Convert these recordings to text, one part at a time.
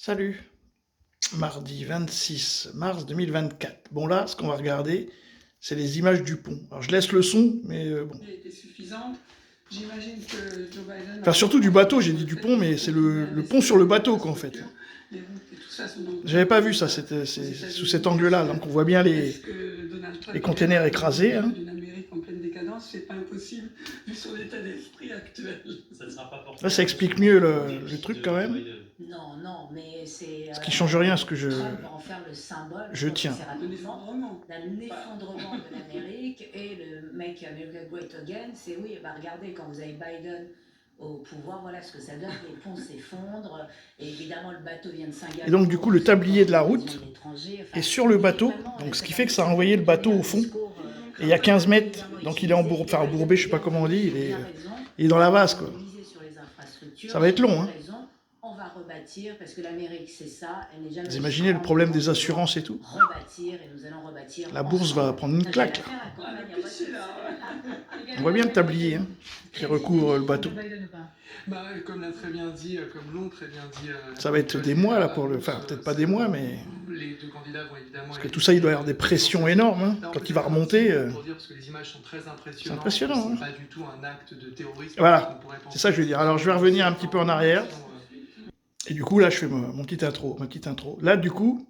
Salut, mardi 26 mars 2024. Bon là, ce qu'on va regarder, c'est les images du pont. Alors je laisse le son, mais bon. A été suffisante. J'imagine que Joe Biden... Enfin surtout du bateau, j'ai dit du pont, mais c'est le pont sur le bateau quoi en fait. J'avais pas vu ça, c'est sous cet angle-là, donc on voit bien les containers écrasés. Hein. D'une Amérique en pleine décadence, c'est pas impossible vu son état d'esprit actuel. Ça ne sera pas Là, ça explique mieux le truc quand même. Non, mais c'est... Ce qui change rien à ce que Trump va en faire le symbole. je tiens. De l'effondrement de l'Amérique et le Make America Great Again, c'est oui, bah regardez, quand vous avez Biden au pouvoir, voilà ce que ça donne, les ponts s'effondrent, et évidemment le bateau vient de Singapour. Et donc du coup le tablier de la route est sur le bateau, donc ce qui fait que ça a envoyé le bateau au fond, et il y a 15 mètres, donc il est embourbé, je sais pas comment on dit, il est dans la vase quoi. Ça va être long hein. On va rebâtir, parce que l'Amérique c'est ça, elle n'est jamais... Vous imaginez le problème des assurances et tout? Rebâtir, et nous allons rebâtir... La bourse va prendre une claque. On voit bien le tablier hein, qui recouvre le bateau. Bah, comme l'a très bien dit, comme l'ont très bien dit... ça va être des mois là pour le... Enfin, peut-être pas des mois, mais... Les deux candidats vont évidemment... Parce que tout ça, il doit y avoir des pressions énormes. Hein. Quand il va remonter... Parce que les images sont très impressionnantes. C'est impressionnant. C'est pas du tout un acte de terrorisme. Voilà, c'est ça que je veux dire. Alors, je vais revenir un petit peu en arrière. Et du coup, là, je fais ma petite intro. Là, du coup,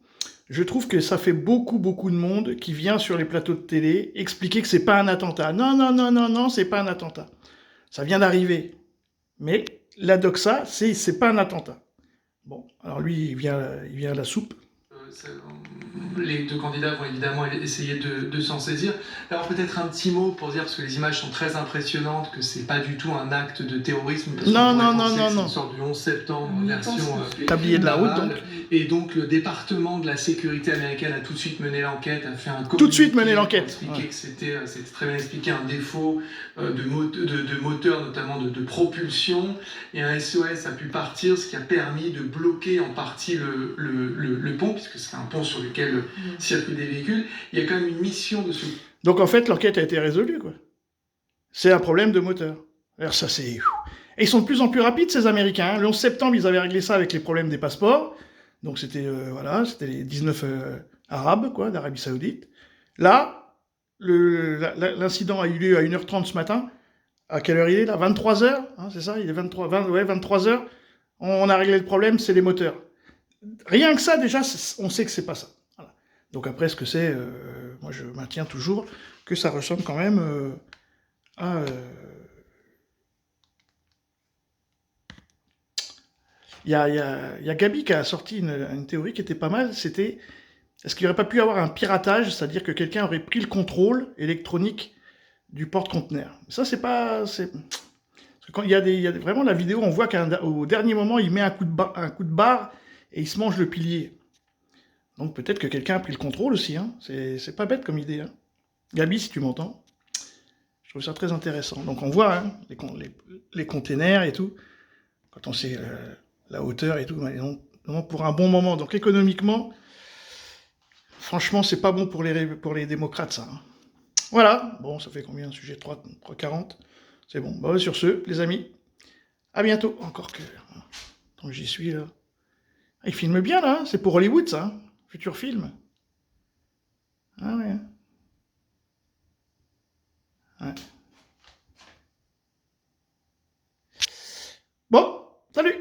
je trouve que ça fait beaucoup de monde qui vient sur les plateaux de télé expliquer que c'est pas un attentat. Non, c'est pas un attentat. Ça vient d'arriver. Mais la doxa, c'est pas un attentat. Bon, alors lui, il vient à la soupe. Les deux candidats vont évidemment essayer de s'en saisir. Alors peut-être un petit mot pour dire, parce que les images sont très impressionnantes, que c'est pas du tout un acte de terrorisme. Parce non. C'est une sorte du 11 septembre, version... tablier de la route, donc. Et donc le département de la sécurité américaine a tout de suite mené l'enquête, a fait un communiqué... Tout de suite mené l'enquête. Expliqué que c'était très bien expliqué, un défaut de moteur, notamment de propulsion, et un SOS a pu partir, ce qui a permis de bloquer en partie le pont, puisque c'est un pont sur lequel circulent des véhicules. Il y a quand même une mission de ce... Donc en fait, l'enquête a été résolue, quoi. C'est un problème de moteur. Alors ça, c'est... Et ils sont de plus en plus rapides, ces Américains. Hein. Le 11 septembre, ils avaient réglé ça avec les problèmes des passeports. Donc c'était c'était les 19 Arabes, quoi, d'Arabie Saoudite. Là, l'incident a eu lieu à 1h30 ce matin. À quelle heure il est là? 23h, hein, c'est ça? Il est 23h. On a réglé le problème, c'est les moteurs. Rien que ça, déjà, on sait que c'est pas ça. Voilà. Donc après, ce que c'est, moi je maintiens toujours que ça ressemble quand même à... Il y a Gabi qui a sorti une théorie qui était pas mal, c'était est-ce qu'il n'y aurait pas pu y avoir un piratage, c'est-à-dire que quelqu'un aurait pris le contrôle électronique du porte-conteneur. Ça, c'est pas... Parce que quand il y a vraiment la vidéo, on voit qu'au dernier moment, il met un coup de barre et il se mange le pilier. Donc peut-être que quelqu'un a pris le contrôle aussi, hein. C'est pas bête comme idée. Hein. Gabi, si tu m'entends, je trouve ça très intéressant. Donc on voit hein, les containers et tout, quand on sait la hauteur et tout, donc, pour un bon moment. Donc économiquement, franchement, c'est pas bon pour les démocrates, ça. Hein. Voilà, bon, ça fait combien de sujet 3,40 c'est bon. Bah, sur ce, les amis, à bientôt. Encore que, tant que j'y suis, là. Ah, il filme bien, là. C'est pour Hollywood, ça. Hein. Futur film. Ah ouais. Ouais. Bon, salut.